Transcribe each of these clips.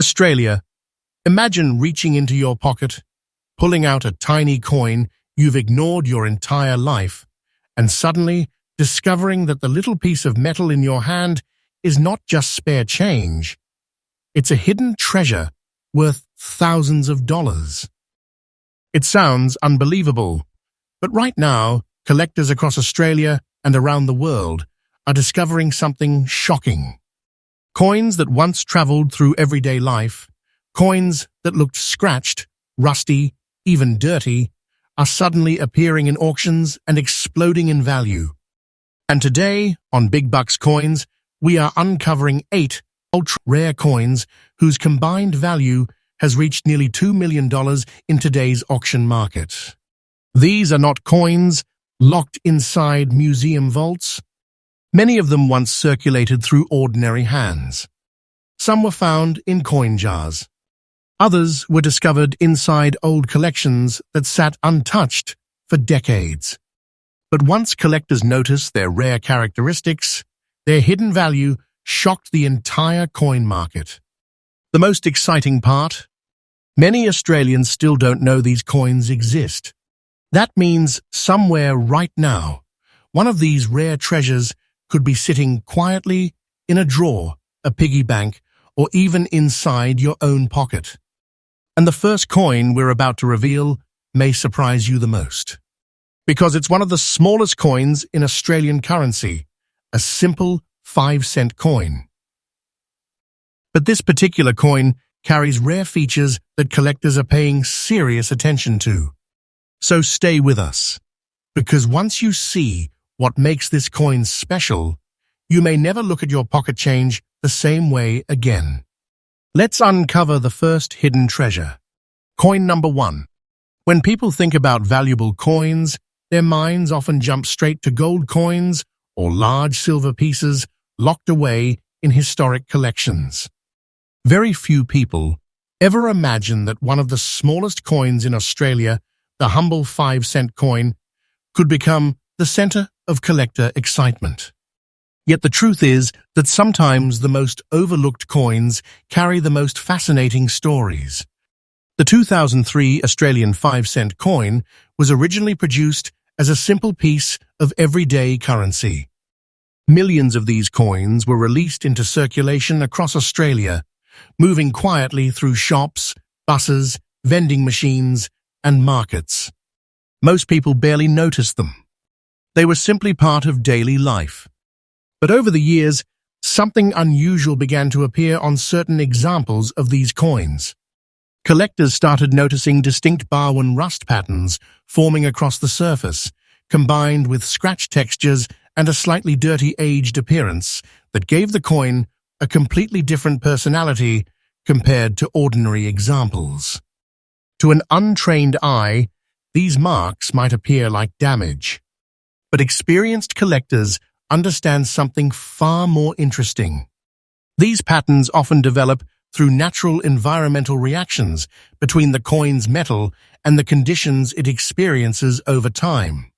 Australia. Imagine reaching into your pocket, pulling out a tiny coin you've ignored your entire life, and suddenly discovering that the little piece of metal in your hand is not just spare change. It's a hidden treasure worth thousands of dollars. It sounds unbelievable, but right now, collectors across Australia and around the world are discovering something shocking. Coins that once traveled through everyday life, coins that looked scratched, rusty, even dirty, are suddenly appearing in auctions and exploding in value. And today, on Big Bucks Coins, we are uncovering 8 ultra-rare coins whose combined value has reached nearly $2 million in today's auction market. These are not coins locked inside museum vaults. Many of them once circulated through ordinary hands. Some were found in coin jars. Others were discovered inside old collections that sat untouched for decades. But once collectors noticed their rare characteristics, their hidden value shocked the entire coin market. The most exciting part? Many Australians still don't know these coins exist. That means somewhere right now, one of these rare treasures could be sitting quietly in a drawer, a piggy bank, or even inside your own pocket. And the first coin we're about to reveal may surprise you the most. Because it's one of the smallest coins in Australian currency, a simple 5-cent coin. But this particular coin carries rare features that collectors are paying serious attention to. So stay with us, because once you see what makes this coin special, you may never look at your pocket change the same way again. Let's uncover the first hidden treasure. Coin number 1. When people think about valuable coins, their minds often jump straight to gold coins or large silver pieces locked away in historic collections. Very few people ever imagine that one of the smallest coins in Australia, the humble 5-cent coin, could become the center of collector excitement. Yet the truth is that sometimes the most overlooked coins carry the most fascinating stories. The 2003 Australian 5-cent coin was originally produced as a simple piece of everyday currency. Millions of these coins were released into circulation across Australia, moving quietly through shops, buses, vending machines, and markets. Most people barely noticed them. They were simply part of daily life. But over the years, something unusual began to appear on certain examples of these coins. Collectors started noticing distinct Barwon rust patterns forming across the surface, combined with scratch textures and a slightly dirty aged appearance that gave the coin a completely different personality compared to ordinary examples. To an untrained eye, these marks might appear like damage. But experienced collectors understand something far more interesting. These patterns often develop through natural environmental reactions between the coin's metal and the conditions it experiences over time.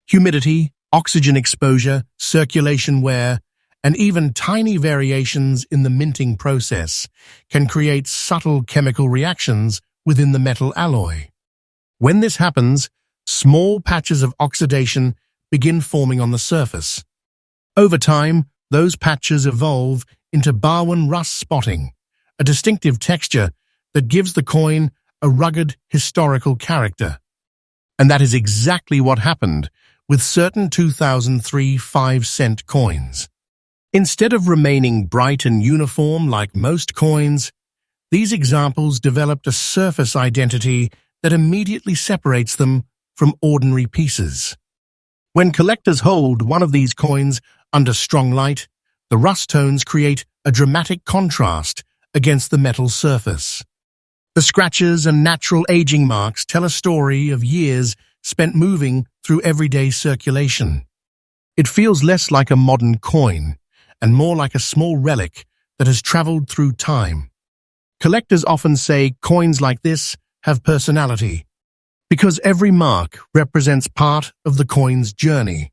Humidity, oxygen exposure, circulation wear, and even tiny variations in the minting process can create subtle chemical reactions within the metal alloy. When this happens, small patches of oxidation begin forming on the surface. Over time, those patches evolve into Barwon rust spotting, a distinctive texture that gives the coin a rugged historical character. And that is exactly what happened with certain 2003 5-cent coins. Instead of remaining bright and uniform like most coins, these examples developed a surface identity that immediately separates them from ordinary pieces. When collectors hold one of these coins under strong light, the rust tones create a dramatic contrast against the metal surface. The scratches and natural aging marks tell a story of years spent moving through everyday circulation. It feels less like a modern coin and more like a small relic that has traveled through time. Collectors often say coins like this have personality because every mark represents part of the coin's journey.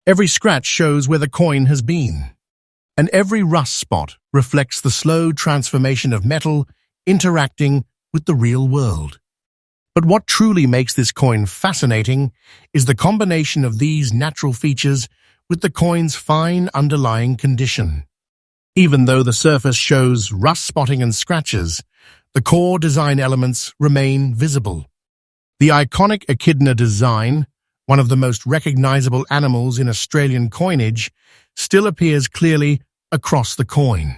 Every scratch shows where the coin has been. and every rust spot reflects the slow transformation of metal interacting with the real world. But what truly makes this coin fascinating is the combination of these natural features with the coin's fine underlying condition. Even though the surface shows rust spotting and scratches, the core design elements remain visible. The iconic echidna design, one of the most recognizable animals in Australian coinage, still appears clearly across the coin.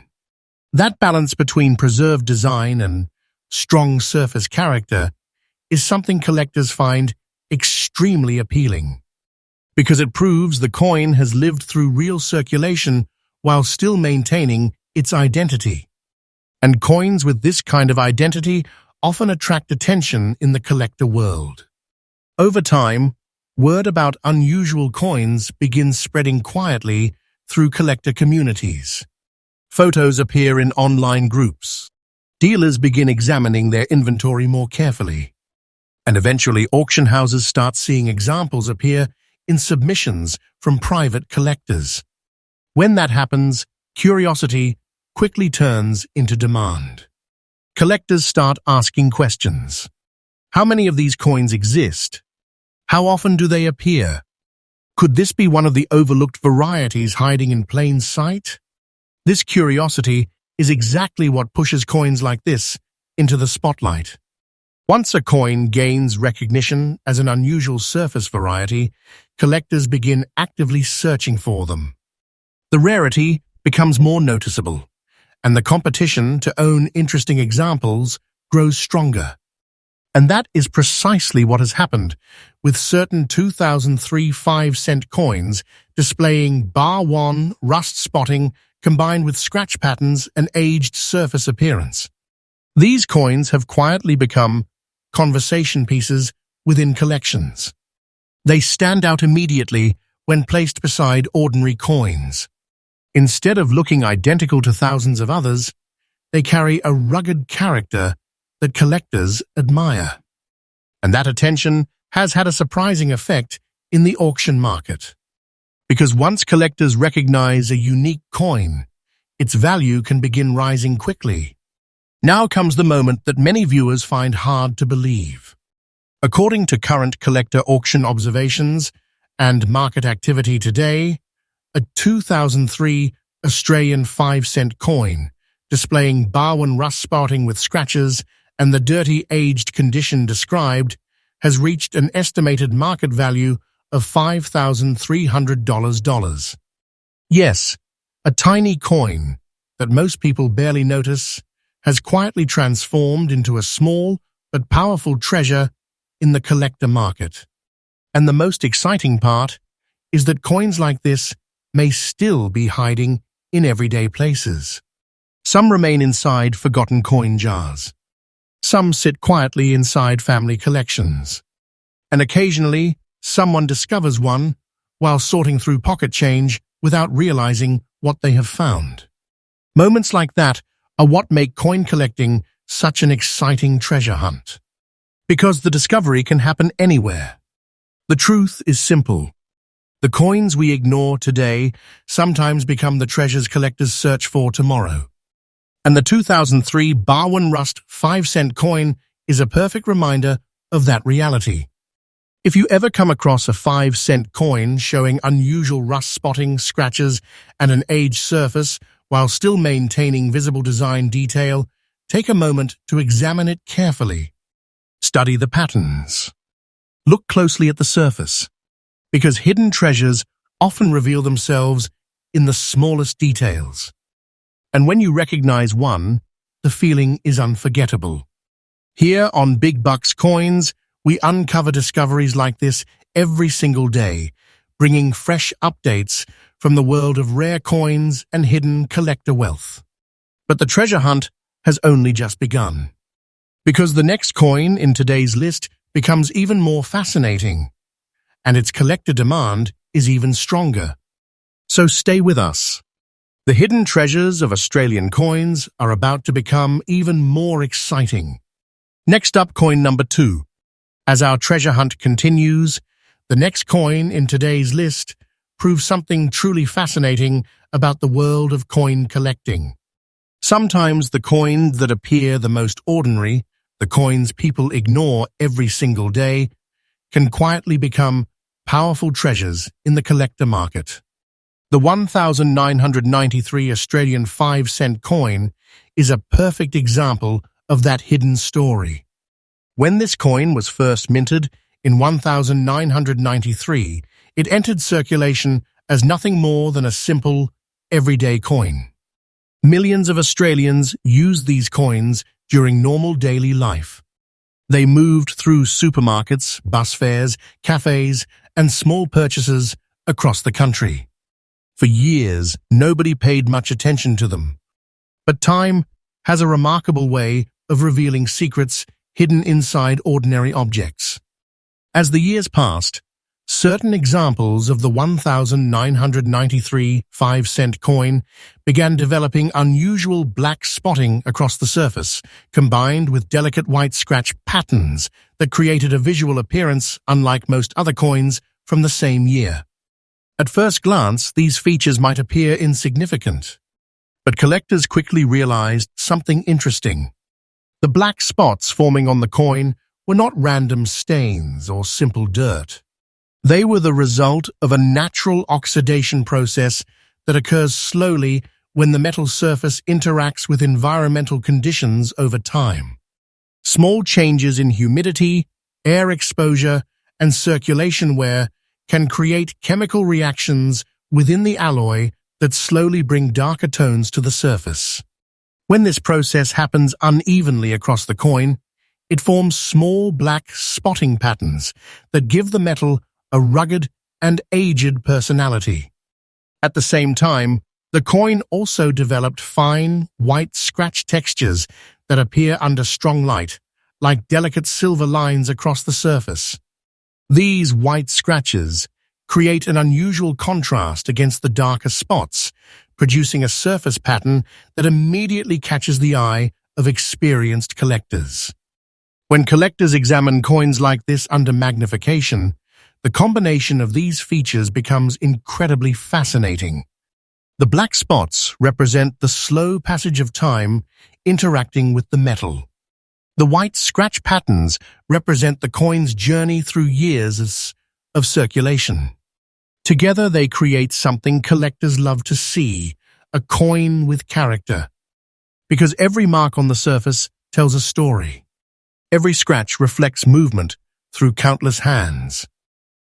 That balance between preserved design and strong surface character is something collectors find extremely appealing, because it proves the coin has lived through real circulation while still maintaining its identity. And coins with this kind of identity often attract attention in the collector world. Over time, word about unusual coins begins spreading quietly through collector communities. Photos appear in online groups. Dealers begin examining their inventory more carefully. And eventually auction houses start seeing examples appear in submissions from private collectors. When that happens, curiosity quickly turns into demand. Collectors start asking questions. How many of these coins exist? How often do they appear? Could this be one of the overlooked varieties hiding in plain sight? This curiosity is exactly what pushes coins like this into the spotlight. Once a coin gains recognition as an unusual surface variety, collectors begin actively searching for them. The rarity becomes more noticeable, and the competition to own interesting examples grows stronger. And that is precisely what has happened with certain 2003 5-cent coins displaying bar 1 rust spotting combined with scratch patterns and aged surface appearance. These coins have quietly become conversation pieces within collections. They stand out immediately when placed beside ordinary coins. Instead of looking identical to thousands of others, they carry a rugged character that collectors admire. And that attention has had a surprising effect in the auction market. Because once collectors recognize a unique coin, its value can begin rising quickly. Now comes the moment that many viewers find hard to believe. According to current collector auction observations and market activity today, a 2003 Australian 5-cent coin displaying bar 1 rust spotting with scratches and the dirty aged condition described has reached an estimated market value of $5,300. Yes, a tiny coin that most people barely notice has quietly transformed into a small but powerful treasure in the collector market. And the most exciting part is that coins like this may still be hiding in everyday places. Some remain inside forgotten coin jars. Some sit quietly inside family collections. And occasionally, someone discovers one while sorting through pocket change without realizing what they have found. Moments like that are what make coin collecting such an exciting treasure hunt. Because the discovery can happen anywhere. The truth is simple. The coins we ignore today sometimes become the treasures collectors search for tomorrow. And the 2003 bar 1 rust 5-cent coin is a perfect reminder of that reality. If you ever come across a 5-cent coin showing unusual rust spotting, scratches, and an aged surface while still maintaining visible design detail, take a moment to examine it carefully. Study the patterns. Look closely at the surface, because hidden treasures often reveal themselves in the smallest details. And when you recognize one, the feeling is unforgettable. Here on Big Bucks Coins, we uncover discoveries like this every single day, bringing fresh updates from the world of rare coins and hidden collector wealth. But the treasure hunt has only just begun. Because the next coin in today's list becomes even more fascinating, and its collector demand is even stronger. So stay with us. The hidden treasures of Australian coins are about to become even more exciting. Next up, coin number 2. As our treasure hunt continues, the next coin in today's list proves something truly fascinating about the world of coin collecting. Sometimes the coins that appear the most ordinary, the coins people ignore every single day, can quietly become powerful treasures in the collector market. The 1993 Australian 5-cent coin is a perfect example of that hidden story. When this coin was first minted in 1993, it entered circulation as nothing more than a simple, everyday coin. Millions of Australians used these coins during normal daily life. They moved through supermarkets, bus fares, cafes, and small purchases across the country. For years, nobody paid much attention to them. But time has a remarkable way of revealing secrets hidden inside ordinary objects. As the years passed, certain examples of the 1993 5-cent coin began developing unusual black spotting across the surface, combined with delicate white scratch patterns that created a visual appearance unlike most other coins from the same year. At first glance, these features might appear insignificant, but collectors quickly realized something interesting. The black spots forming on the coin were not random stains or simple dirt. They were the result of a natural oxidation process that occurs slowly when the metal surface interacts with environmental conditions over time. Small changes in humidity, air exposure, and circulation wear can create chemical reactions within the alloy that slowly bring darker tones to the surface. When this process happens unevenly across the coin, it forms small black spotting patterns that give the metal a rugged and aged personality. At the same time, the coin also developed fine, white scratch textures that appear under strong light, like delicate silver lines across the surface. These white scratches create an unusual contrast against the darker spots, producing a surface pattern that immediately catches the eye of experienced collectors. When collectors examine coins like this under magnification, the combination of these features becomes incredibly fascinating. The black spots represent the slow passage of time interacting with the metal. The white scratch patterns represent the coin's journey through years of circulation. Together they create something collectors love to see, a coin with character. Because every mark on the surface tells a story. Every scratch reflects movement through countless hands.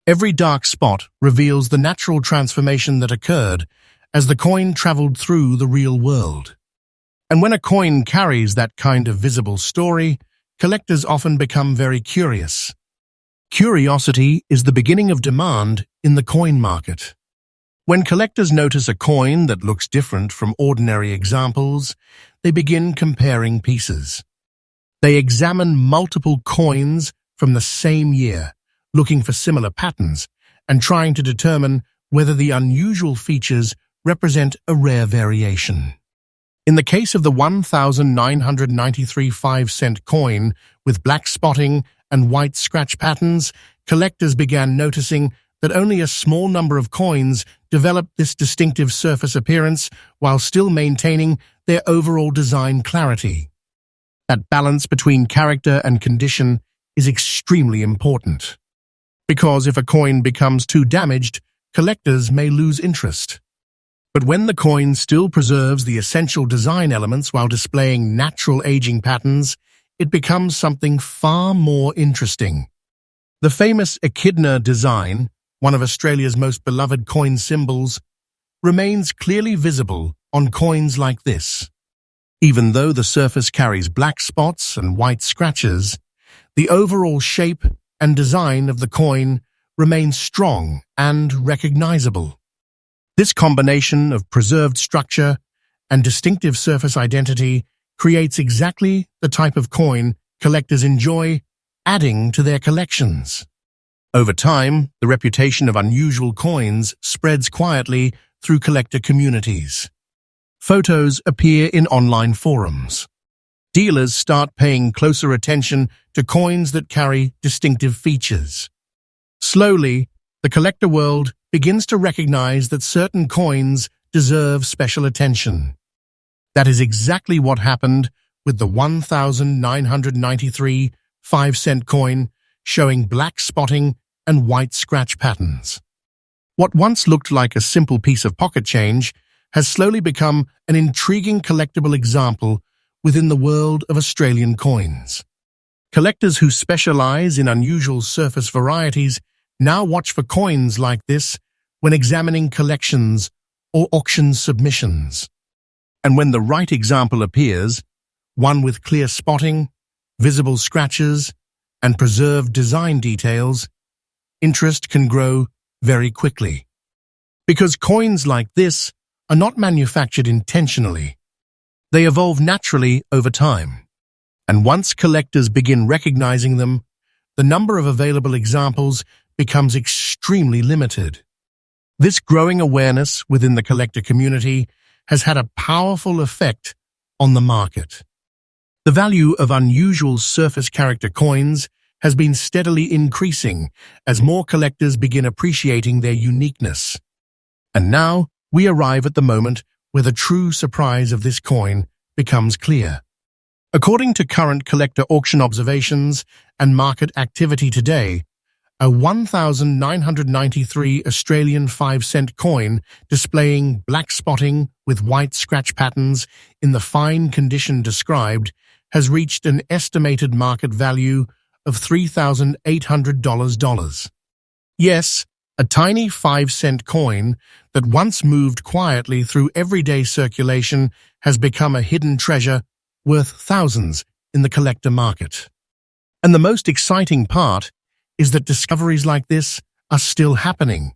Every dark spot reveals the natural transformation that occurred as the coin traveled through the real world. And when a coin carries that kind of visible story, collectors often become very curious. Curiosity is the beginning of demand in the coin market. When collectors notice a coin that looks different from ordinary examples, they begin comparing pieces. They examine multiple coins from the same year, looking for similar patterns and trying to determine whether the unusual features represent a rare variation. In the case of the 1993 5-cent coin with black spotting and white scratch patterns, collectors began noticing that only a small number of coins developed this distinctive surface appearance while still maintaining their overall design clarity. That balance between character and condition is extremely important, because if a coin becomes too damaged, collectors may lose interest. But when the coin still preserves the essential design elements while displaying natural aging patterns, it becomes something far more interesting. The famous echidna design, one of Australia's most beloved coin symbols, remains clearly visible on coins like this. Even though the surface carries black spots and white scratches, the overall shape and design of the coin remains strong and recognizable. This combination of preserved structure and distinctive surface identity creates exactly the type of coin collectors enjoy adding to their collections. Over time, the reputation of unusual coins spreads quietly through collector communities. Photos appear in online forums. Dealers start paying closer attention to coins that carry distinctive features. Slowly, the collector world begins to recognize that certain coins deserve special attention. That is exactly what happened with the 1993 5-cent coin, showing black spotting and white scratch patterns. What once looked like a simple piece of pocket change has slowly become an intriguing collectible example within the world of Australian coins. Collectors who specialize in unusual surface varieties now watch for coins like this when examining collections or auction submissions. And when the right example appears, one with clear spotting, visible scratches, and preserved design details, interest can grow very quickly. Because coins like this are not manufactured intentionally. They evolve naturally over time. And once collectors begin recognizing them, the number of available examples becomes extremely limited. This growing awareness within the collector community has had a powerful effect on the market. The value of unusual surface character coins has been steadily increasing as more collectors begin appreciating their uniqueness. And now we arrive at the moment where the true surprise of this coin becomes clear. According to current collector auction observations and market activity today, a 1993 Australian 5-cent coin displaying black spotting with white scratch patterns in the fine condition described has reached an estimated market value of $3,800. Yes, a tiny 5-cent coin that once moved quietly through everyday circulation has become a hidden treasure worth thousands in the collector market. And the most exciting part is that discoveries like this are still happening.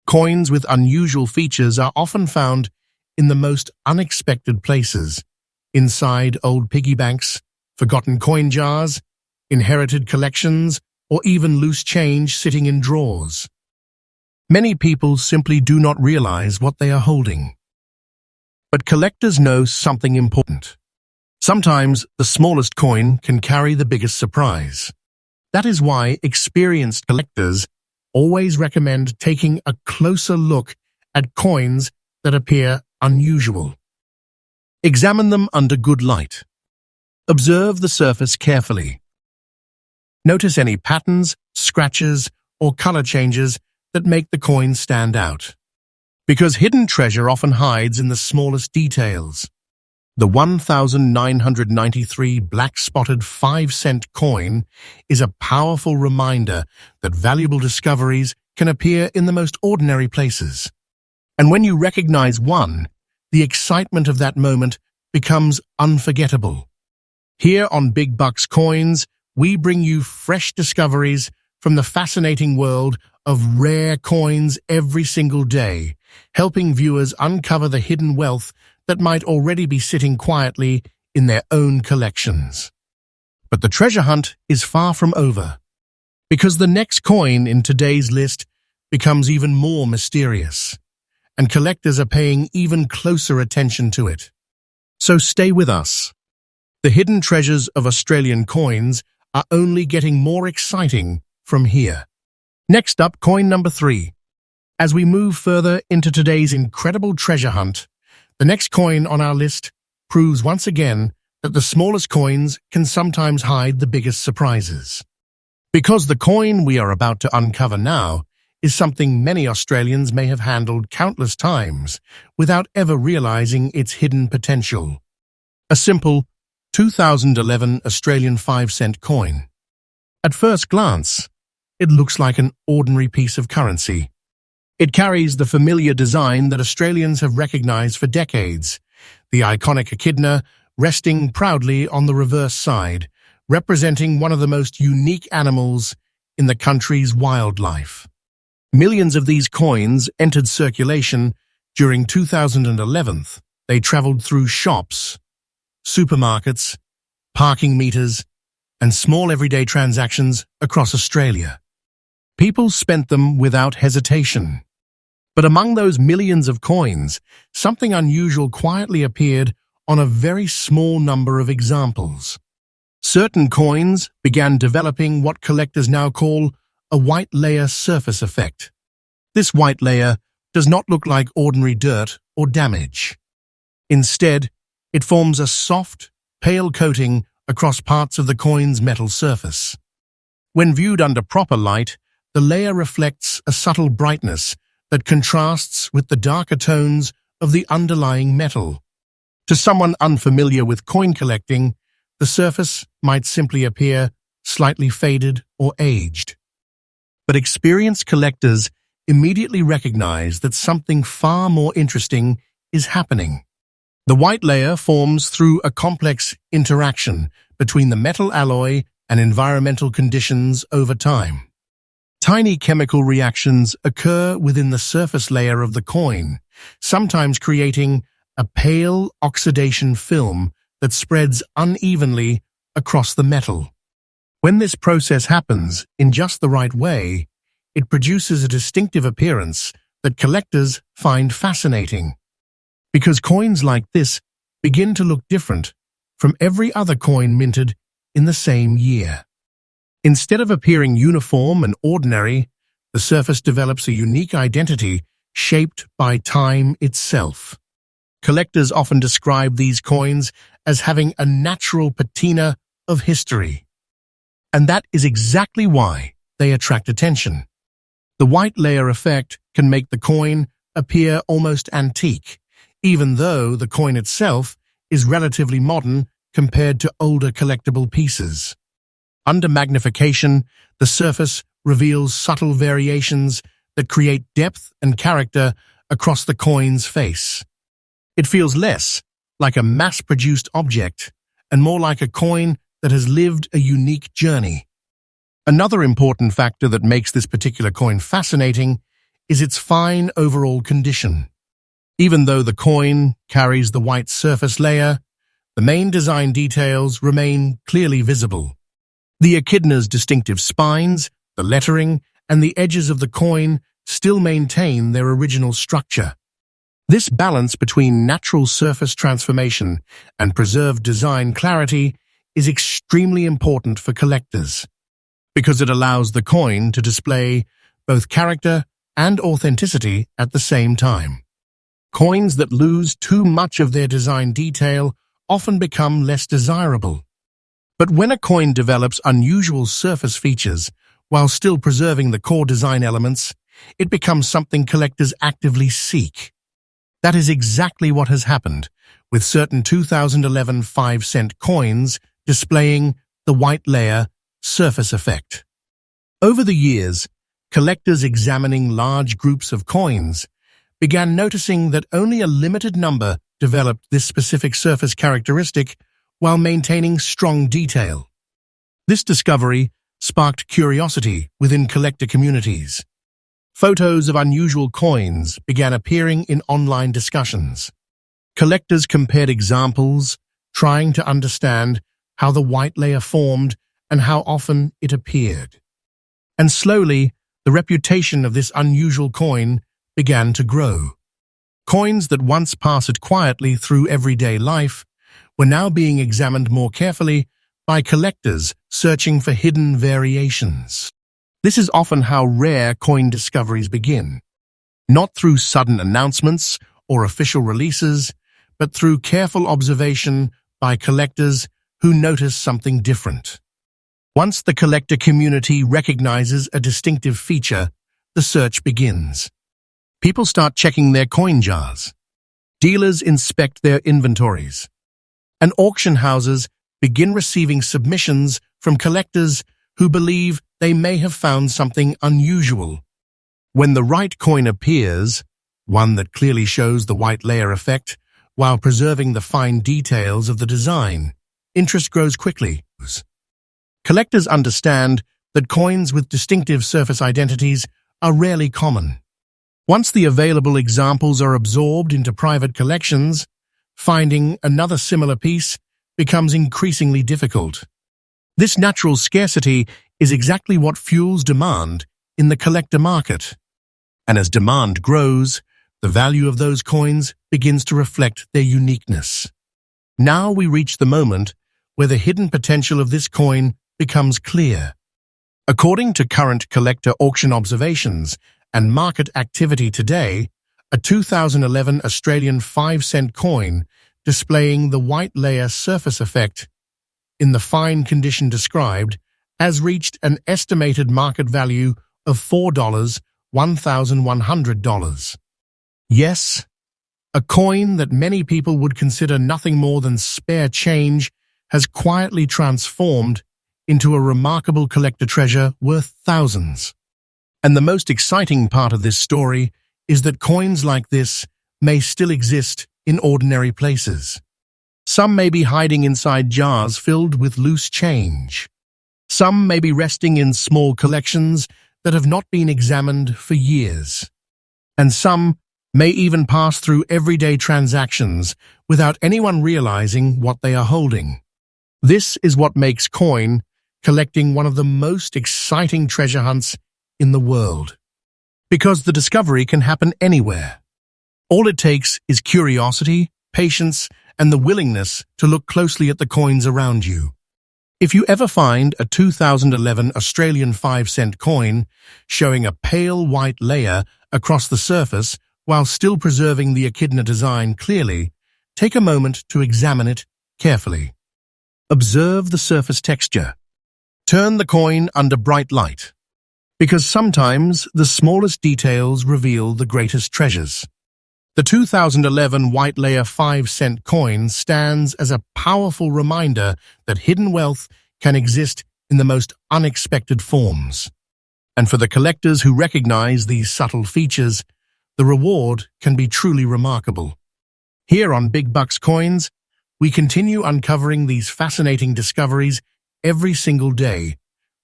Coins with unusual features are often found in the most unexpected places, inside old piggy banks, forgotten coin jars, inherited collections, or even loose change sitting in drawers. Many people simply do not realize what they are holding. But collectors know something important. Sometimes the smallest coin can carry the biggest surprise. That is why experienced collectors always recommend taking a closer look at coins that appear unusual. Examine them under good light. Observe the surface carefully. Notice any patterns, scratches, or color changes that make the coin stand out. Because hidden treasure often hides in the smallest details. The 1993 black-spotted 5-cent coin is a powerful reminder that valuable discoveries can appear in the most ordinary places. And when you recognize one, the excitement of that moment becomes unforgettable. Here on Big Bucks Coins, we bring you fresh discoveries from the fascinating world of rare coins every single day, helping viewers uncover the hidden wealth that might already be sitting quietly in their own collections. But the treasure hunt is far from over, because the next coin in today's list becomes even more mysterious, and collectors are paying even closer attention to it. So stay with us. The hidden treasures of Australian coins are only getting more exciting from here. Next up, coin number 3. As we move further into today's incredible treasure hunt, the next coin on our list proves once again that the smallest coins can sometimes hide the biggest surprises. Because the coin we are about to uncover now is something many Australians may have handled countless times without ever realizing its hidden potential. A simple 2011 Australian 5-cent coin. At first glance, it looks like an ordinary piece of currency. It carries the familiar design that Australians have recognized for decades, the iconic echidna resting proudly on the reverse side, representing one of the most unique animals in the country's wildlife. Millions of these coins entered circulation during 2011. They traveled through shops, supermarkets, parking meters, and small everyday transactions across Australia. People spent them without hesitation. But among those millions of coins, something unusual quietly appeared on a very small number of examples. Certain coins began developing what collectors now call a white layer surface effect. This white layer does not look like ordinary dirt or damage. Instead, it forms a soft, pale coating across parts of the coin's metal surface. When viewed under proper light, the layer reflects a subtle brightness that contrasts with the darker tones of the underlying metal. To someone unfamiliar with coin collecting, the surface might simply appear slightly faded or aged. But experienced collectors immediately recognize that something far more interesting is happening. The white layer forms through a complex interaction between the metal alloy and environmental conditions over time. Tiny chemical reactions occur within the surface layer of the coin, sometimes creating a pale oxidation film that spreads unevenly across the metal. When this process happens in just the right way, it produces a distinctive appearance that collectors find fascinating. Because coins like this begin to look different from every other coin minted in the same year. Instead of appearing uniform and ordinary, the surface develops a unique identity shaped by time itself. Collectors often describe these coins as having a natural patina of history. And that is exactly why they attract attention. The white layer effect can make the coin appear almost antique, even though the coin itself is relatively modern compared to older collectible pieces. Under magnification, the surface reveals subtle variations that create depth and character across the coin's face. It feels less like a mass-produced object and more like a coin that has lived a unique journey. Another important factor that makes this particular coin fascinating is its fine overall condition. Even though the coin carries the white surface layer, the main design details remain clearly visible. The echidna's distinctive spines, the lettering, and the edges of the coin still maintain their original structure. This balance between natural surface transformation and preserved design clarity is extremely important for collectors, because it allows the coin to display both character and authenticity at the same time. Coins that lose too much of their design detail often become less desirable. But when a coin develops unusual surface features while still preserving the core design elements, it becomes something collectors actively seek. That is exactly what has happened with certain 2011 5-cent coins displaying the white layer surface effect. Over the years, collectors examining large groups of coins began noticing that only a limited number developed this specific surface characteristic while maintaining strong detail. This discovery sparked curiosity within collector communities. Photos of unusual coins began appearing in online discussions. Collectors compared examples, trying to understand how the white layer formed and how often it appeared. And slowly, the reputation of this unusual coin began to grow. Coins that once passed quietly through everyday life were now being examined more carefully by collectors searching for hidden variations. This is often how rare coin discoveries begin, not through sudden announcements or official releases, but through careful observation by collectors who notice something different. Once the collector community recognizes a distinctive feature, the search begins. People start checking their coin jars. Dealers inspect their inventories. And auction houses begin receiving submissions from collectors who believe they may have found something unusual. When the right coin appears, one that clearly shows the white layer effect while preserving the fine details of the design, interest grows quickly. Collectors understand that coins with distinctive surface identities are rarely common. Once the available examples are absorbed into private collections, finding another similar piece becomes increasingly difficult. This natural scarcity is exactly what fuels demand in the collector market. And as demand grows, the value of those coins begins to reflect their uniqueness. Now we reach the moment where the hidden potential of this coin becomes clear. According to current collector auction observations and market activity today, a 2011 Australian 5-cent coin displaying the white layer surface effect in the fine condition described has reached an estimated market value of $1,100. Yes, a coin that many people would consider nothing more than spare change has quietly transformed into a remarkable collector treasure worth thousands. And the most exciting part of this story is that coins like this may still exist in ordinary places. Some may be hiding inside jars filled with loose change. Some may be resting in small collections that have not been examined for years. And some may even pass through everyday transactions without anyone realizing what they are holding. This is what makes coin collecting one of the most exciting treasure hunts in the world. Because the discovery can happen anywhere. All it takes is curiosity, patience, and the willingness to look closely at the coins around you. If you ever find a 2011 Australian 5-cent coin showing a pale white layer across the surface while still preserving the echidna design clearly, take a moment to examine it carefully. Observe the surface texture. Turn the coin under bright light, because sometimes the smallest details reveal the greatest treasures. The 2011 white layer 5-cent coin stands as a powerful reminder that hidden wealth can exist in the most unexpected forms. And for the collectors who recognize these subtle features, the reward can be truly remarkable. Here on Big Bucks Coins, we continue uncovering these fascinating discoveries every single day,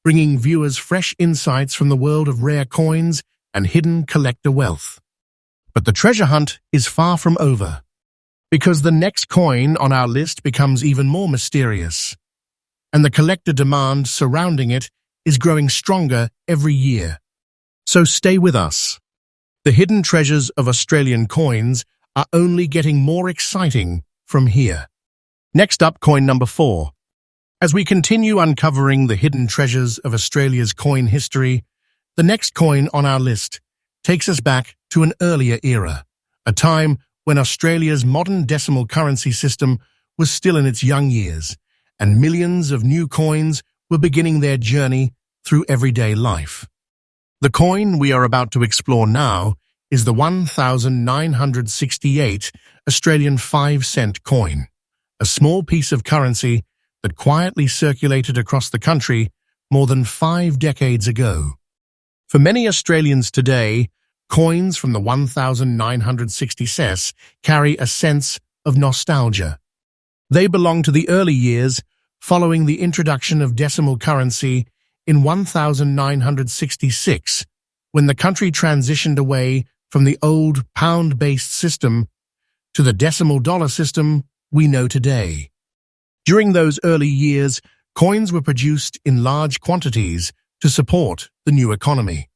bringing viewers fresh insights from the world of rare coins and hidden collector wealth. But the treasure hunt is far from over, because the next coin on our list becomes even more mysterious, and the collector demand surrounding it is growing stronger every year. So stay with us. The hidden treasures of Australian coins are only getting more exciting from here. Next up, coin number 4. As we continue uncovering the hidden treasures of Australia's coin history, the next coin on our list takes us back to an earlier era, a time when Australia's modern decimal currency system was still in its young years, and millions of new coins were beginning their journey through everyday life. The coin we are about to explore now is the 1968 Australian 5-cent coin, a small piece of currency that quietly circulated across the country more than 5 decades ago. For many Australians today, coins from the 1960s carry a sense of nostalgia. They belong to the early years following the introduction of decimal currency in 1966, when the country transitioned away from the old pound-based system to the decimal dollar system we know today. During those early years, coins were produced in large quantities to support the new economy.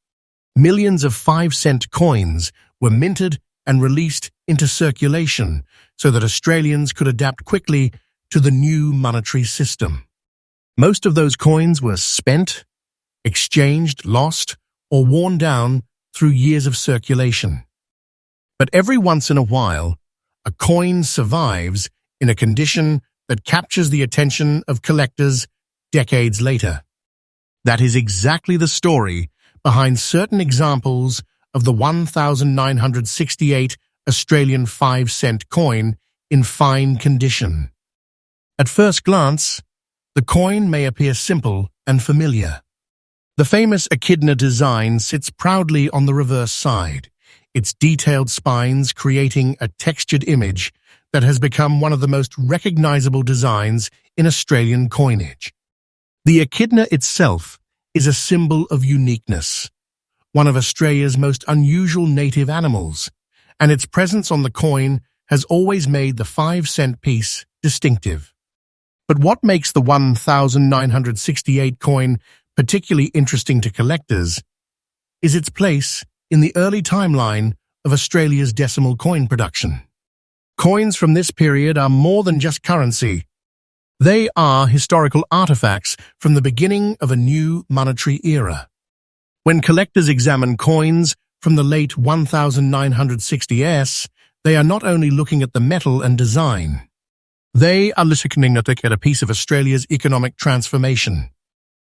Millions of 5-cent coins were minted and released into circulation so that Australians could adapt quickly to the new monetary system. Most of those coins were spent, exchanged, lost, or worn down through years of circulation. But every once in a while, a coin survives in a condition that captures the attention of collectors decades later. That is exactly the story behind certain examples of the 1968 Australian 5-cent coin in fine condition. At first glance, the coin may appear simple and familiar. The famous echidna design sits proudly on the reverse side, its detailed spines creating a textured image that has become one of the most recognizable designs in Australian coinage. The echidna itself is a symbol of uniqueness, one of Australia's most unusual native animals, and its presence on the coin has always made the 5-cent piece distinctive. But what makes the 1968 coin particularly interesting to collectors is its place in the early timeline of Australia's decimal coin production. Coins from this period are more than just currency. They are historical artifacts from the beginning of a new monetary era. When collectors examine coins from the late 1960s, they are not only looking at the metal and design. They are looking at a piece of Australia's economic transformation.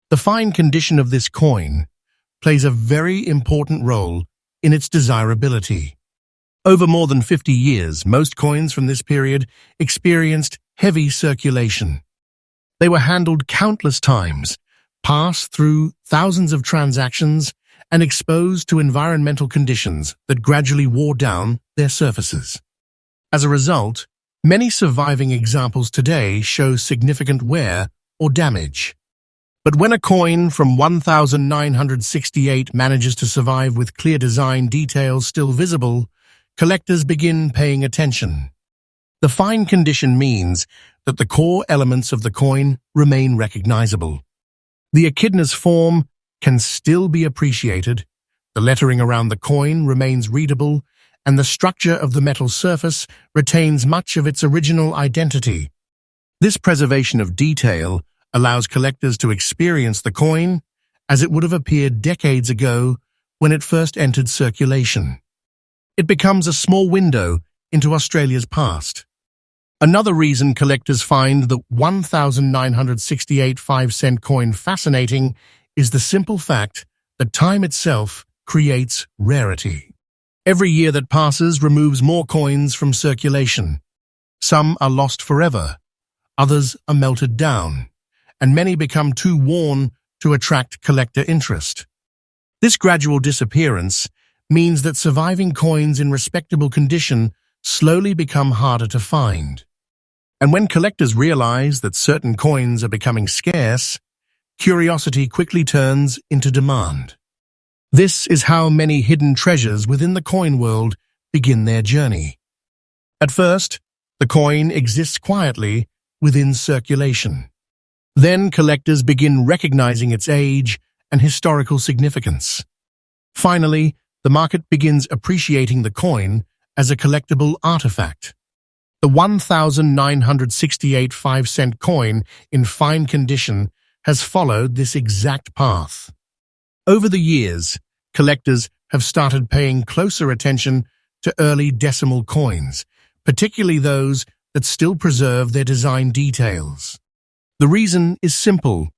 The fine condition of this coin plays a very important role in its desirability. Over more than 50 years, most coins from this period experienced heavy circulation. They were handled countless times, passed through thousands of transactions, and exposed to environmental conditions that gradually wore down their surfaces. As a result, many surviving examples today show significant wear or damage. But when a coin from 1968 manages to survive with clear design details still visible, collectors begin paying attention. The fine condition means that the core elements of the coin remain recognizable. The echidna's form can still be appreciated, the lettering around the coin remains readable, and the structure of the metal surface retains much of its original identity. This preservation of detail allows collectors to experience the coin as it would have appeared decades ago when it first entered circulation. It becomes a small window into Australia's past. Another reason collectors find the 1968 5-cent coin fascinating is the simple fact that time itself creates rarity. Every year that passes removes more coins from circulation. Some are lost forever, others are melted down, and many become too worn to attract collector interest. This gradual disappearance means that surviving coins in respectable condition slowly become harder to find. And when collectors realize that certain coins are becoming scarce, curiosity quickly turns into demand. This is how many hidden treasures within the coin world begin their journey. At first, the coin exists quietly within circulation. Then collectors begin recognizing its age and historical significance. Finally, the market begins appreciating the coin as a collectible artifact. The 1968 5-cent coin in fine condition has followed this exact path. Over the years, collectors have started paying closer attention to early decimal coins, particularly those that still preserve their design details. The reason is simple.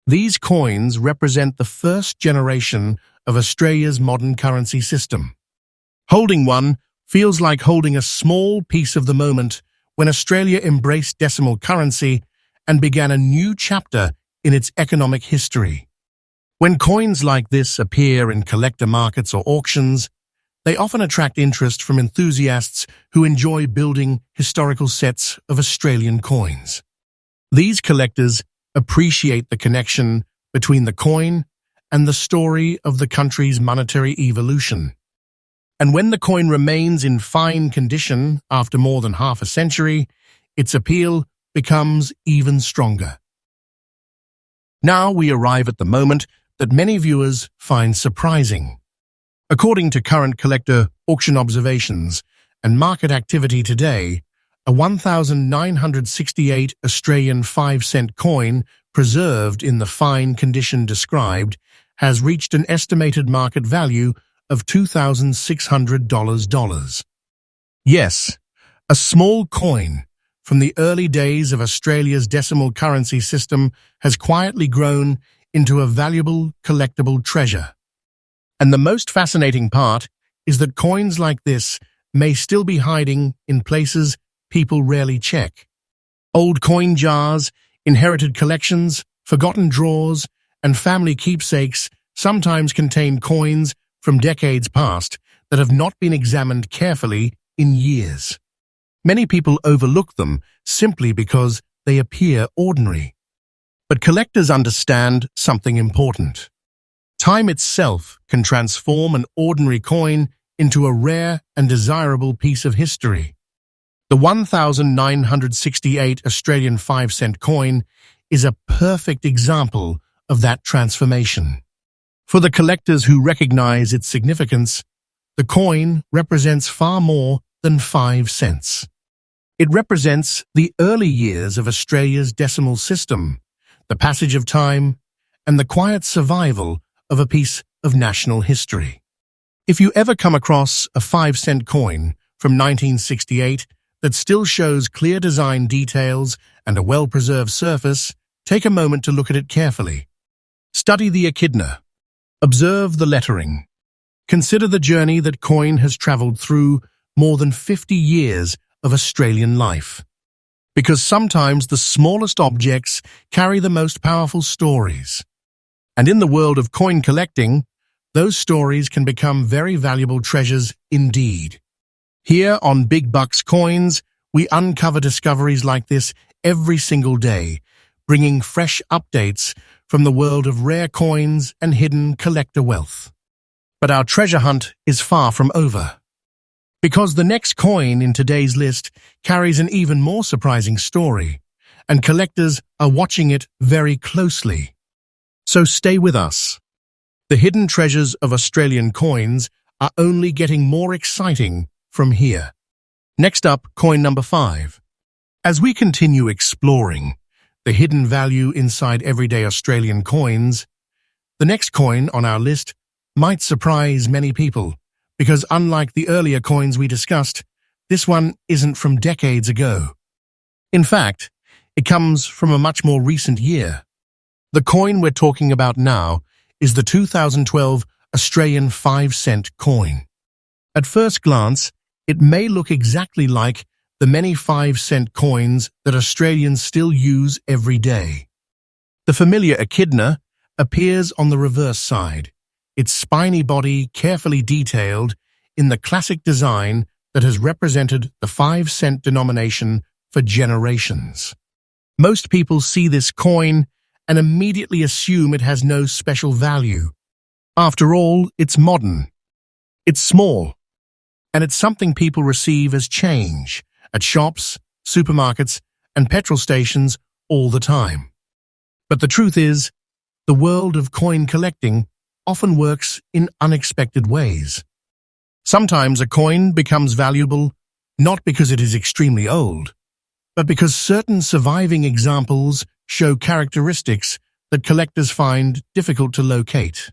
These coins represent the first generation of Australia's modern currency system. Holding one feels like holding a small piece of the moment when Australia embraced decimal currency and began a new chapter in its economic history. When coins like this appear in collector markets or auctions, they often attract interest from enthusiasts who enjoy building historical sets of Australian coins. These collectors appreciate the connection between the coin and the story of the country's monetary evolution. And when the coin remains in fine condition after more than half a century, its appeal becomes even stronger. Now we arrive at the moment that many viewers find surprising. According to current collector auction observations and market activity today, a 1968 Australian 5-cent coin preserved in the fine condition described has reached an estimated market value of $2,600. Yes, a small coin from the early days of Australia's decimal currency system has quietly grown into a valuable collectible treasure. And the most fascinating part is that coins like this may still be hiding in places people rarely check. Old coin jars, inherited collections, forgotten drawers, and family keepsakes sometimes contain coins from decades past that have not been examined carefully in years. Many people overlook them simply because they appear ordinary. But collectors understand something important. Time itself can transform an ordinary coin into a rare and desirable piece of history. The 1968 Australian 5-cent coin is a perfect example of that transformation. For the collectors who recognize its significance, the coin represents far more than 5 cents. It represents the early years of Australia's decimal system, the passage of time, and the quiet survival of a piece of national history. If you ever come across a 5-cent coin from 1968 that still shows clear design details and a well-preserved surface, take a moment to look at it carefully. Study the echidna. Observe the lettering. Consider the journey that coin has traveled through more than 50 years of Australian life. Because sometimes the smallest objects carry the most powerful stories. And in the world of coin collecting, those stories can become very valuable treasures indeed. Here on Big Bucks Coins, we uncover discoveries like this every single day, bringing fresh updates from the world of rare coins and hidden collector wealth. But our treasure hunt is far from over. Because the next coin in today's list carries an even more surprising story, and collectors are watching it very closely. So stay with us. The hidden treasures of Australian coins are only getting more exciting from here. Next up, coin number 5. As we continue exploring the hidden value inside everyday Australian coins, the next coin on our list might surprise many people, because unlike the earlier coins we discussed, this one isn't from decades ago. In fact, it comes from a much more recent year. The coin we're talking about now is the 2012 Australian 5-cent coin. At first glance, it may look exactly like the many 5-cent coins that Australians still use every day. The familiar echidna appears on the reverse side, its spiny body carefully detailed in the classic design that has represented the 5-cent denomination for generations. Most people see this coin and immediately assume it has no special value. After all, it's modern, it's small, and it's something people receive as change at shops, supermarkets, and petrol stations all the time. But the truth is, the world of coin collecting often works in unexpected ways. Sometimes a coin becomes valuable not because it is extremely old, but because certain surviving examples show characteristics that collectors find difficult to locate.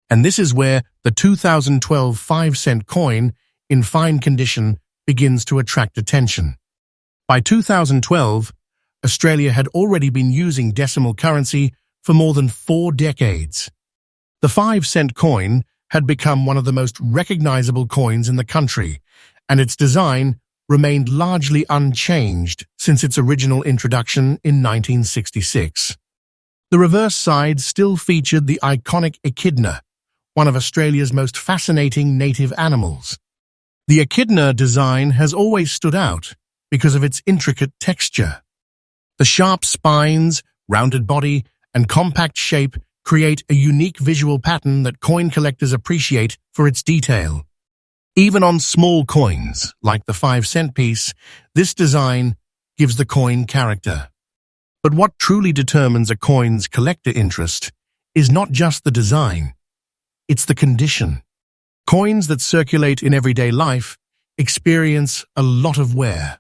And this is where the 2012 5-cent coin in fine condition begins to attract attention. By 2012, Australia had already been using decimal currency for more than 4 decades. The 5-cent coin had become one of the most recognizable coins in the country, and its design remained largely unchanged since its original introduction in 1966. The reverse side still featured the iconic echidna, one of Australia's most fascinating native animals. The echidna design has always stood out because of its intricate texture. The sharp spines, rounded body, and compact shape create a unique visual pattern that coin collectors appreciate for its detail. Even on small coins, like the 5-cent piece, this design gives the coin character. But what truly determines a coin's collector interest is not just the design, it's the condition. Coins that circulate in everyday life experience a lot of wear.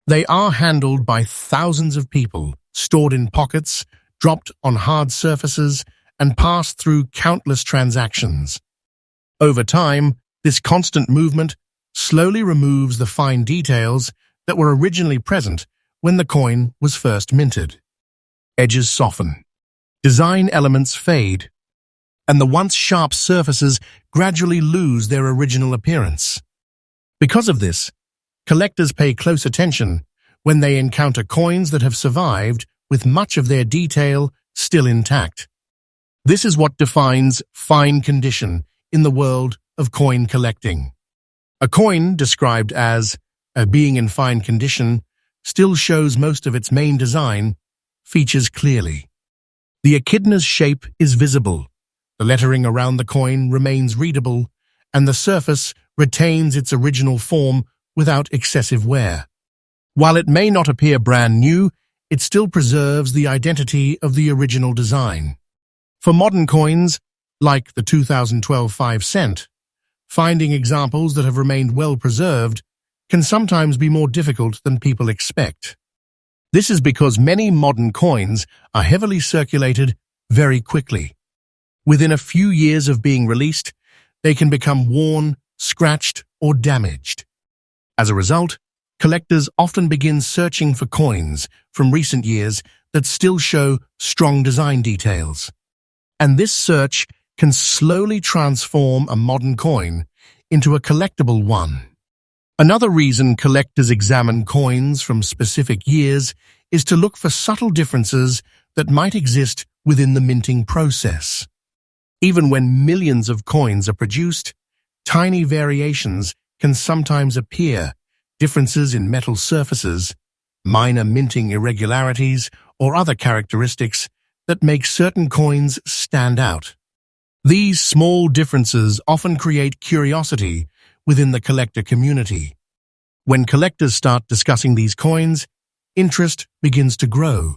They are handled by thousands of people, stored in pockets, dropped on hard surfaces, and passed through countless transactions. Over time, this constant movement slowly removes the fine details that were originally present when the coin was first minted. Edges soften, design elements fade, and the once sharp surfaces gradually lose their original appearance. Because of this, collectors pay close attention when they encounter coins that have survived with much of their detail still intact. This is what defines fine condition in the world of coin collecting. A coin described as being in fine condition still shows most of its main design features clearly. The echidna's shape is visible, the lettering around the coin remains readable, and the surface retains its original form without excessive wear. While it may not appear brand new, it still preserves the identity of the original design. For modern coins, like the 2012 5-cent, finding examples that have remained well preserved can sometimes be more difficult than people expect. This is because many modern coins are heavily circulated very quickly. Within a few years of being released, they can become worn, scratched, or damaged. As a result, collectors often begin searching for coins from recent years that still show strong design details. And this search can slowly transform a modern coin into a collectible one. Another reason collectors examine coins from specific years is to look for subtle differences that might exist within the minting process. Even when millions of coins are produced, tiny variations can sometimes appear, differences in metal surfaces, minor minting irregularities, or other characteristics that make certain coins stand out. These small differences often create curiosity within the collector community. When collectors start discussing these coins, interest begins to grow.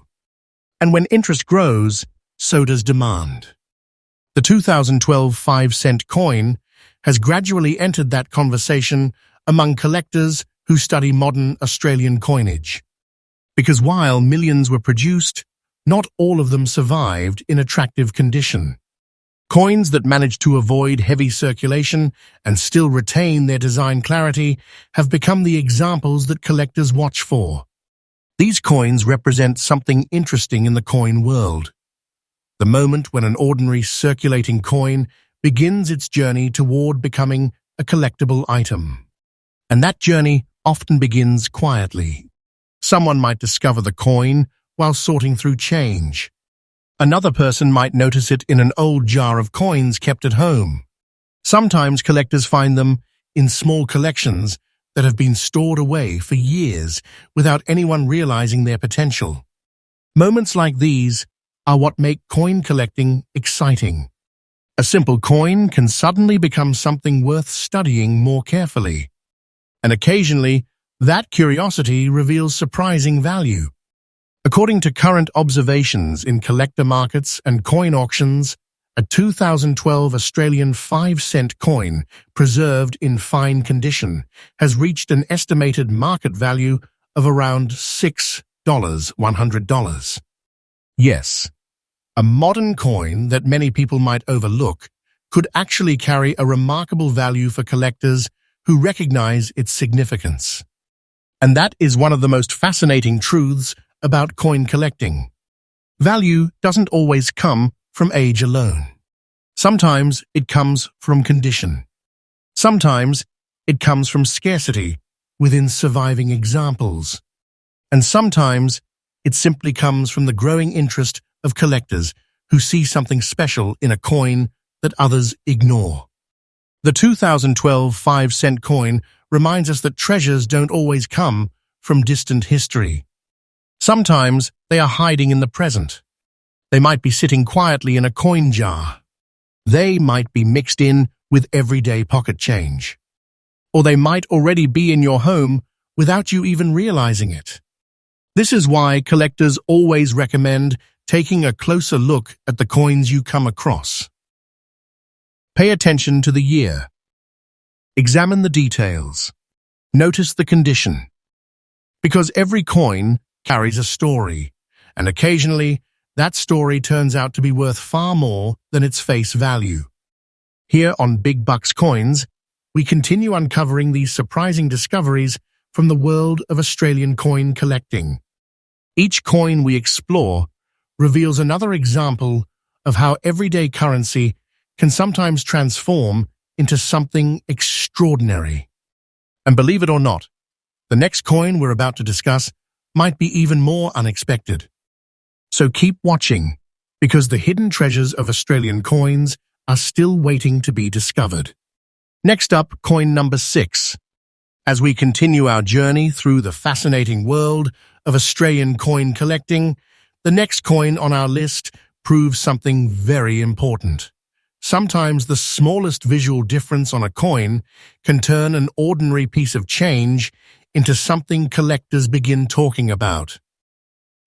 And when interest grows, so does demand. The 2012 5-cent coin has gradually entered that conversation among collectors who study modern Australian coinage. Because while millions were produced, not all of them survived in attractive condition. Coins that managed to avoid heavy circulation and still retain their design clarity have become the examples that collectors watch for. These coins represent something interesting in the coin world. The moment when an ordinary circulating coin begins its journey toward becoming a collectible item. And that journey often begins quietly. Someone might discover the coin while sorting through change. Another person might notice it in an old jar of coins kept at home. Sometimes collectors find them in small collections that have been stored away for years without anyone realizing their potential. Moments like these are what make coin collecting exciting. A simple coin can suddenly become something worth studying more carefully. And occasionally, that curiosity reveals surprising value. According to current observations in collector markets and coin auctions, a 2012 Australian 5-cent coin, preserved in fine condition, has reached an estimated market value of around $100. Yes, a modern coin that many people might overlook could actually carry a remarkable value for collectors who recognize its significance. And that is one of the most fascinating truths about coin collecting. Value doesn't always come from age alone. Sometimes it comes from condition. Sometimes it comes from scarcity within surviving examples. And sometimes it simply comes from the growing interest of collectors who see something special in a coin that others ignore. The 2012 5-cent coin reminds us that treasures don't always come from distant history. Sometimes they are hiding in the present. They might be sitting quietly in a coin jar. They might be mixed in with everyday pocket change. Or they might already be in your home without you even realizing it. This is why collectors always recommend taking a closer look at the coins you come across. Pay attention to the year. Examine the details. Notice the condition. Because every coin carries a story, and occasionally that story turns out to be worth far more than its face value. Here on Big Bucks Coins, we continue uncovering these surprising discoveries from the world of Australian coin collecting. Each coin we explore reveals another example of how everyday currency can sometimes transform into something extraordinary. And believe it or not, the next coin we're about to discuss might be even more unexpected. So keep watching, because the hidden treasures of Australian coins are still waiting to be discovered. Next up, coin number 6. As we continue our journey through the fascinating world of Australian coin collecting, the next coin on our list proves something very important. Sometimes the smallest visual difference on a coin can turn an ordinary piece of change into something collectors begin talking about.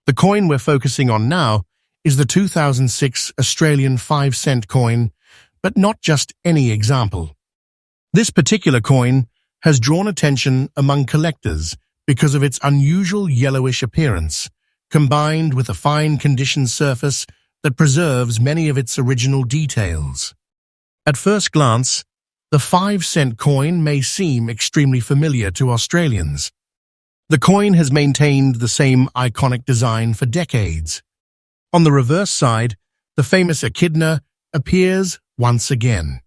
The coin we're focusing on now is the 2006 Australian 5-cent coin, but not just any example. This particular coin has drawn attention among collectors because of its unusual yellowish appearance, combined with a fine-conditioned surface that preserves many of its original details. At first glance, The 5-cent coin may seem extremely familiar to Australians. The coin has maintained the same iconic design for decades. On the reverse side, the famous echidna appears once again,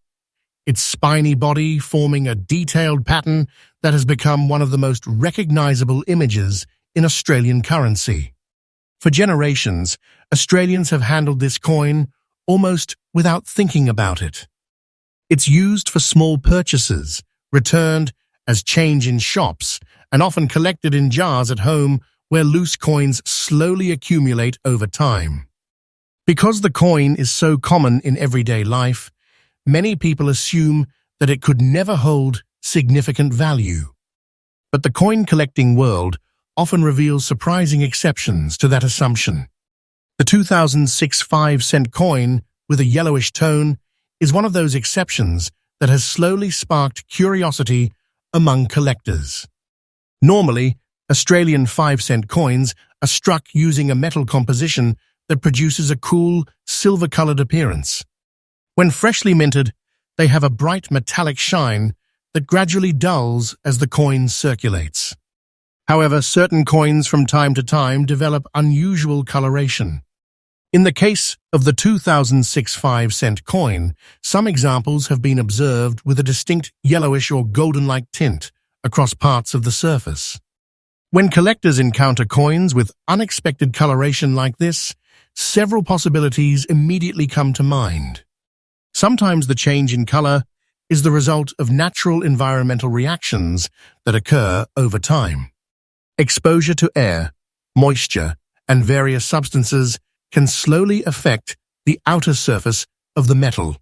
its spiny body forming a detailed pattern that has become one of the most recognizable images in Australian currency. For generations, Australians have handled this coin almost without thinking about it. It's used for small purchases, returned as change in shops, and often collected in jars at home where loose coins slowly accumulate over time. Because the coin is so common in everyday life, many people assume that it could never hold significant value. But the coin-collecting world often reveals surprising exceptions to that assumption. The 2006 5-cent coin with a yellowish tone is one of those exceptions that has slowly sparked curiosity among collectors. Normally, Australian 5-cent coins are struck using a metal composition that produces a cool, silver-colored appearance. When freshly minted, they have a bright metallic shine that gradually dulls as the coin circulates. However, certain coins from time to time develop unusual coloration. In the case of the 2006 5-cent coin, some examples have been observed with a distinct yellowish or golden-like tint across parts of the surface. When collectors encounter coins with unexpected coloration like this, several possibilities immediately come to mind. Sometimes the change in color is the result of natural environmental reactions that occur over time. Exposure to air, moisture, and various substances can slowly affect the outer surface of the metal.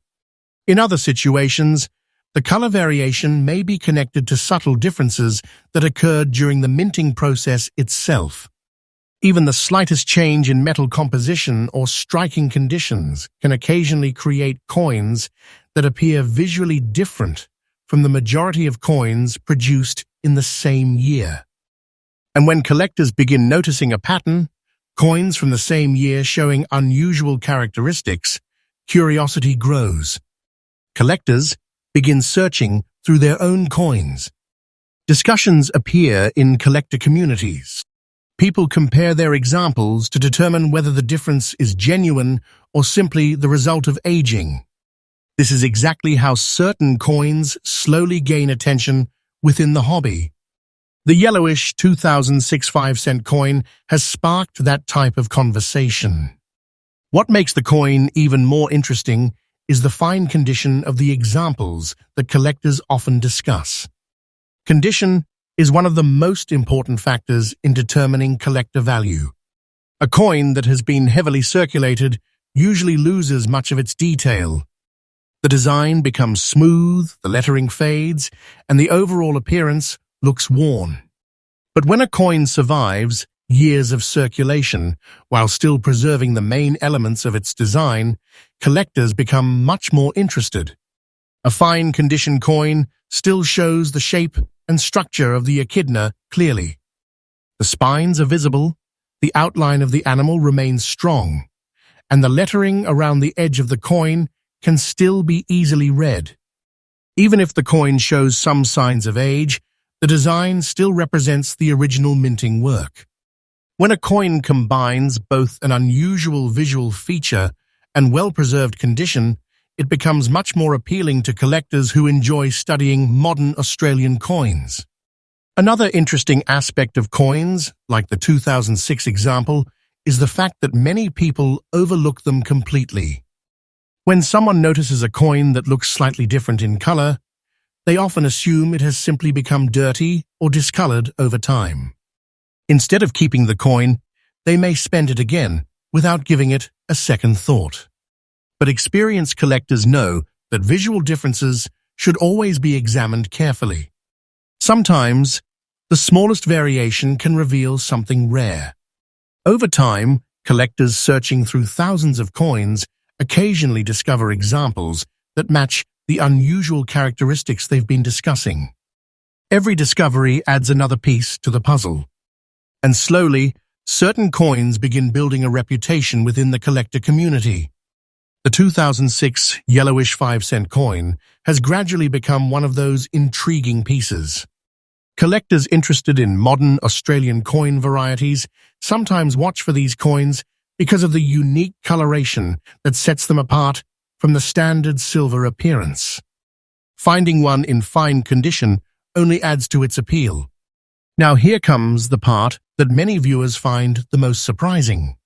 In other situations, the color variation may be connected to subtle differences that occurred during the minting process itself. Even the slightest change in metal composition or striking conditions can occasionally create coins that appear visually different from the majority of coins produced in the same year. And when collectors begin noticing a pattern, coins from the same year showing unusual characteristics, curiosity grows. Collectors begin searching through their own coins. Discussions appear in collector communities. People compare their examples to determine whether the difference is genuine or simply the result of aging. This is exactly how certain coins slowly gain attention within the hobby. The yellowish 2006 5-cent coin has sparked that type of conversation. What makes the coin even more interesting is the fine condition of the examples that collectors often discuss. Condition is one of the most important factors in determining collector value. A coin that has been heavily circulated usually loses much of its detail. The design becomes smooth, the lettering fades, and the overall appearance looks worn. But when a coin survives years of circulation while still preserving the main elements of its design, collectors become much more interested. A fine condition coin still shows the shape and structure of the echidna clearly. The spines are visible, the outline of the animal remains strong, and the lettering around the edge of the coin can still be easily read. Even if the coin shows some signs of age, the design still represents the original minting work. When a coin combines both an unusual visual feature and well-preserved condition, it becomes much more appealing to collectors who enjoy studying modern Australian coins. Another interesting aspect of coins, like the 2006 example, is the fact that many people overlook them completely. When someone notices a coin that looks slightly different in color, they often assume it has simply become dirty or discolored over time. Instead of keeping the coin, they may spend it again without giving it a second thought. But experienced collectors know that visual differences should always be examined carefully. Sometimes, the smallest variation can reveal something rare. Over time, collectors searching through thousands of coins occasionally discover examples that match the unusual characteristics they've been discussing. Every discovery adds another piece to the puzzle. And slowly, certain coins begin building a reputation within the collector community. The 2006 yellowish 5-cent coin has gradually become one of those intriguing pieces. Collectors interested in modern Australian coin varieties sometimes watch for these coins because of the unique coloration that sets them apart from the standard silver appearance. Finding one in fine condition only adds to its appeal. Now here comes the part that many viewers find the most surprising.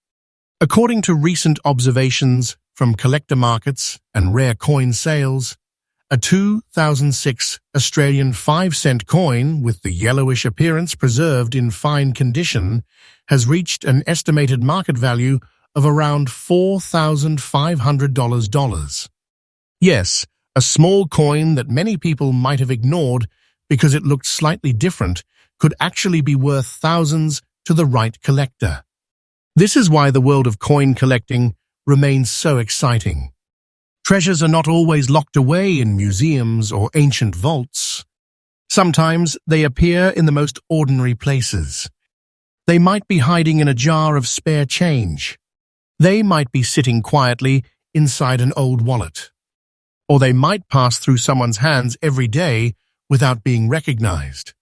According to recent observations from collector markets and rare coin sales, a 2006 Australian 5-cent coin with the yellowish appearance preserved in fine condition has reached an estimated market value of around $4,500. Yes, a small coin that many people might have ignored because it looked slightly different could actually be worth thousands to the right collector. This is why the world of coin collecting remains so exciting. Treasures are not always locked away in museums or ancient vaults. Sometimes they appear in the most ordinary places. They might be hiding in a jar of spare change. They might be sitting quietly inside an old wallet. Or they might pass through someone's hands every day without being recognized.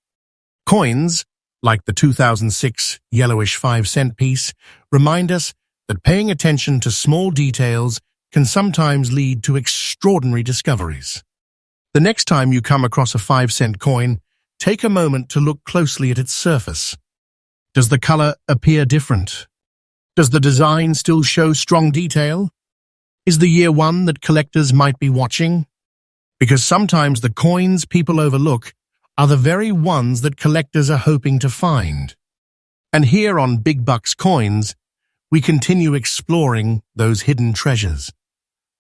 Coins, like the 2006 yellowish 5-cent piece, remind us that paying attention to small details can sometimes lead to extraordinary discoveries. The next time you come across a 5-cent coin, take a moment to look closely at its surface. Does the color appear different? Does the design still show strong detail? Is the year one that collectors might be watching? Because sometimes the coins people overlook are the very ones that collectors are hoping to find. And here on Big Bucks Coins, we continue exploring those hidden treasures.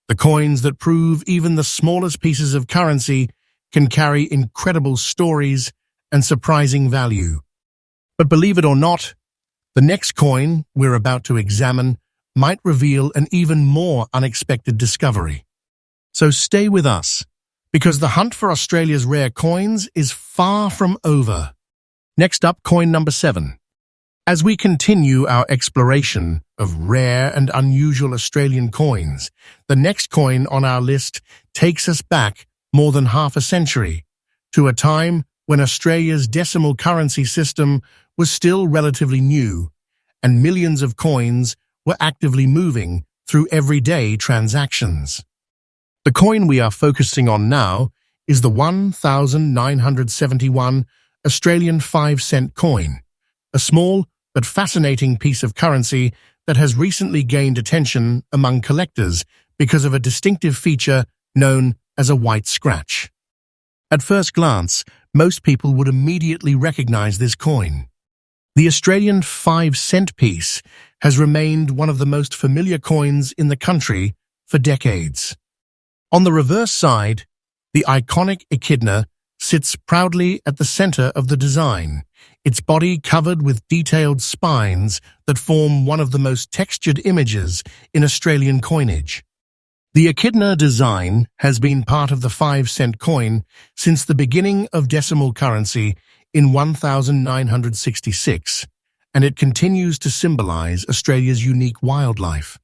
The coins that prove even the smallest pieces of currency can carry incredible stories and surprising value. But believe it or not, the next coin we're about to examine might reveal an even more unexpected discovery. So stay with us, because the hunt for Australia's rare coins is far from over. Next up, coin number 7. As we continue our exploration of rare and unusual Australian coins, the next coin on our list takes us back more than half a century, to a time when Australia's decimal currency system was still relatively new, and millions of coins were actively moving through everyday transactions. The coin we are focusing on now is the 1971 Australian 5-cent coin, a small but fascinating piece of currency that has recently gained attention among collectors because of a distinctive feature known as a white scratch. At first glance, most people would immediately recognize this coin. The Australian 5-cent piece has remained one of the most familiar coins in the country for decades. On the reverse side, the iconic echidna sits proudly at the center of the design, its body covered with detailed spines that form one of the most textured images in Australian coinage. The echidna design has been part of the 5-cent coin since the beginning of decimal currency in 1966, and it continues to symbolize Australia's unique wildlife.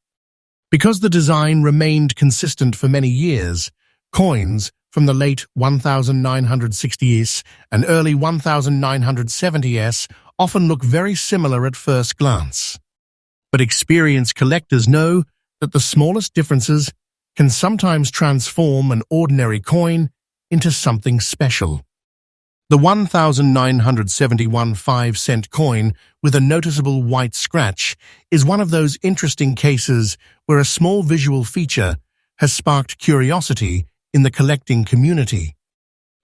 Because the design remained consistent for many years, coins from the late 1960s and early 1970s often look very similar at first glance. But experienced collectors know that the smallest differences can sometimes transform an ordinary coin into something special. The 1971 5-cent coin with a noticeable white scratch is one of those interesting cases where a small visual feature has sparked curiosity in the collecting community.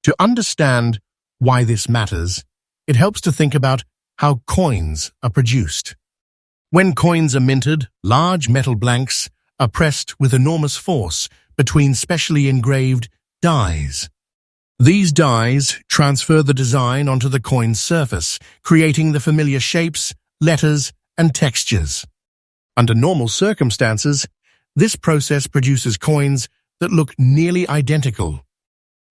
To understand why this matters, it helps to think about how coins are produced. When coins are minted, large metal blanks are pressed with enormous force between specially engraved dies. These dies transfer the design onto the coin's surface, creating the familiar shapes, letters, and textures. Under normal circumstances, this process produces coins that look nearly identical.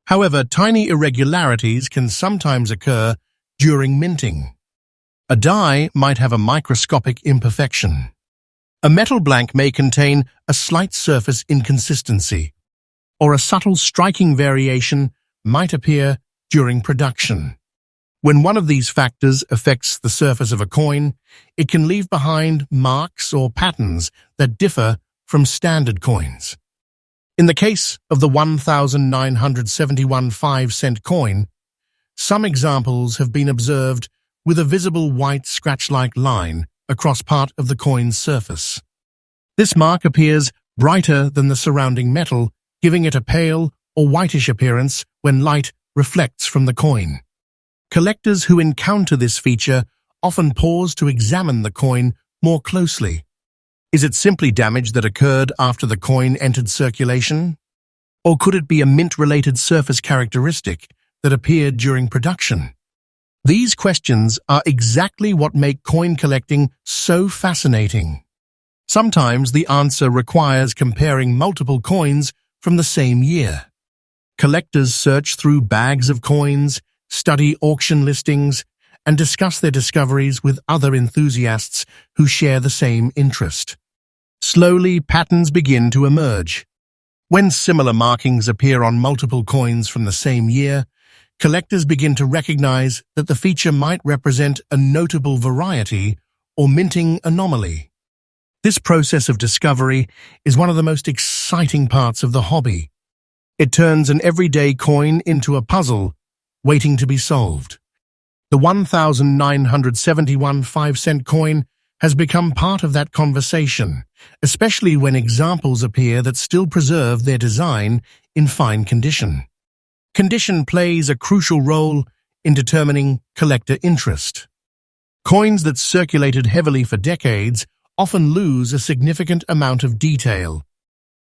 However, tiny irregularities can sometimes occur during minting. A die might have a microscopic imperfection. A metal blank may contain a slight surface inconsistency, or a subtle striking variation might appear during production. When one of these factors affects the surface of a coin, it can leave behind marks or patterns that differ from standard coins. In the case of the 1971 5-cent coin, some examples have been observed with a visible white scratch-like line across part of the coin's surface. This mark appears brighter than the surrounding metal, giving it a pale or whitish appearance when light reflects from the coin. Collectors who encounter this feature often pause to examine the coin more closely. Is it simply damage that occurred after the coin entered circulation? Or could it be a mint-related surface characteristic that appeared during production? These questions are exactly what make coin collecting so fascinating. Sometimes the answer requires comparing multiple coins from the same year. Collectors search through bags of coins, study auction listings, and discuss their discoveries with other enthusiasts who share the same interest. Slowly, patterns begin to emerge. When similar markings appear on multiple coins from the same year, collectors begin to recognize that the feature might represent a notable variety or minting anomaly. This process of discovery is one of the most exciting parts of the hobby. It turns an everyday coin into a puzzle waiting to be solved. The 1971 5-cent coin has become part of that conversation, especially when examples appear that still preserve their design in fine condition. Condition plays a crucial role in determining collector interest. Coins that circulated heavily for decades often lose a significant amount of detail.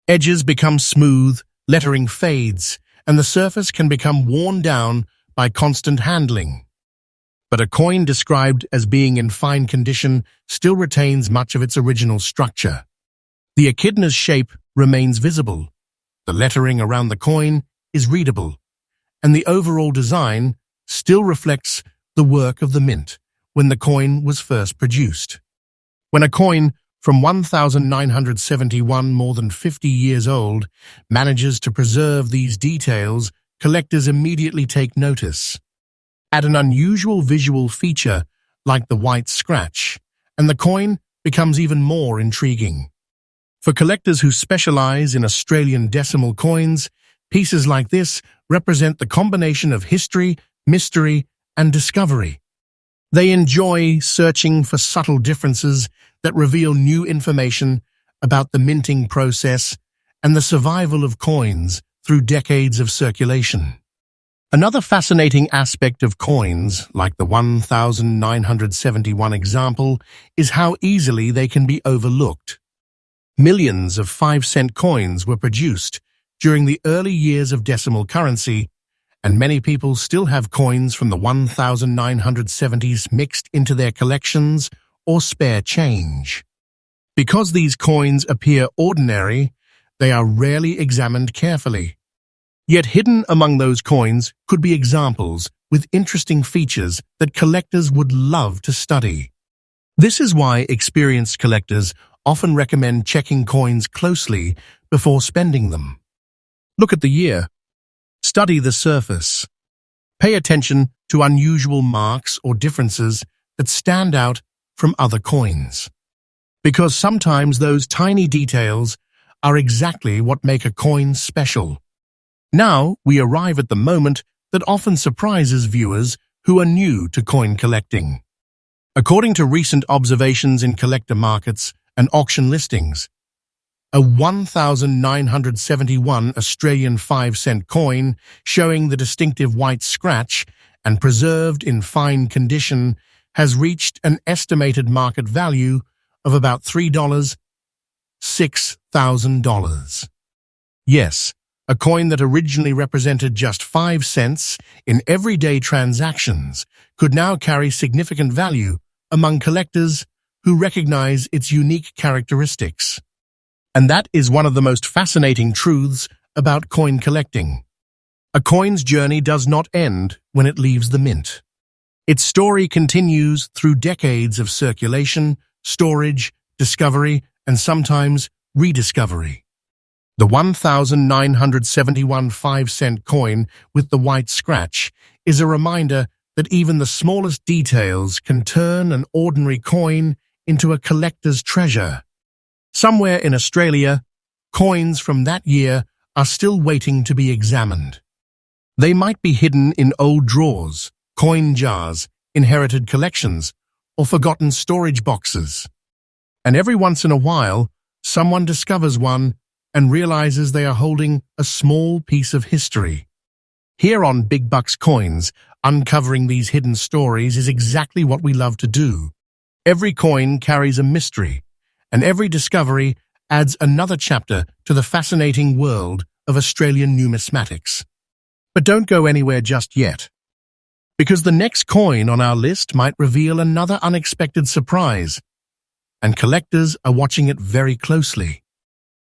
Edges become smooth, lettering fades, and the surface can become worn down by constant handling. But a coin described as being in fine condition still retains much of its original structure. The echidna's shape remains visible, the lettering around the coin is readable, and the overall design still reflects the work of the mint when the coin was first produced. When a coin from 1971, more than 50 years old, manages to preserve these details, collectors immediately take notice. Add an unusual visual feature like the white scratch, and the coin becomes even more intriguing. For collectors who specialize in Australian decimal coins, pieces like this represent the combination of history, mystery, and discovery. They enjoy searching for subtle differences that reveal new information about the minting process and the survival of coins through decades of circulation. Another fascinating aspect of coins, like the 1971 example, is how easily they can be overlooked. Millions of 5-cent coins were produced during the early years of decimal currency, and many people still have coins from the 1970s mixed into their collections or spare change. Because these coins appear ordinary, they are rarely examined carefully. Yet hidden among those coins could be examples with interesting features that collectors would love to study. This is why experienced collectors often recommend checking coins closely before spending them. Look at the year. Study the surface. Pay attention to unusual marks or differences that stand out from other coins. Because sometimes those tiny details are exactly what make a coin special. Now we arrive at the moment that often surprises viewers who are new to coin collecting. According to recent observations in collector markets and auction listings, a 1971 Australian 5-cent coin showing the distinctive white scratch and preserved in fine condition has reached an estimated market value of about $6,000. Yes, a coin that originally represented just 5 cents in everyday transactions could now carry significant value among collectors who recognize its unique characteristics. And that is one of the most fascinating truths about coin collecting. A coin's journey does not end when it leaves the mint. Its story continues through decades of circulation, storage, discovery, and sometimes rediscovery. The 1,971 5-cent coin with the white scratch is a reminder that even the smallest details can turn an ordinary coin into a collector's treasure. Somewhere in Australia, coins from that year are still waiting to be examined. They might be hidden in old drawers, coin jars, inherited collections, or forgotten storage boxes. And every once in a while, someone discovers one and realizes they are holding a small piece of history. Here on Big Bucks Coins, uncovering these hidden stories is exactly what we love to do. Every coin carries a mystery, and every discovery adds another chapter to the fascinating world of Australian numismatics. But don't go anywhere just yet, because the next coin on our list might reveal another unexpected surprise, and collectors are watching it very closely.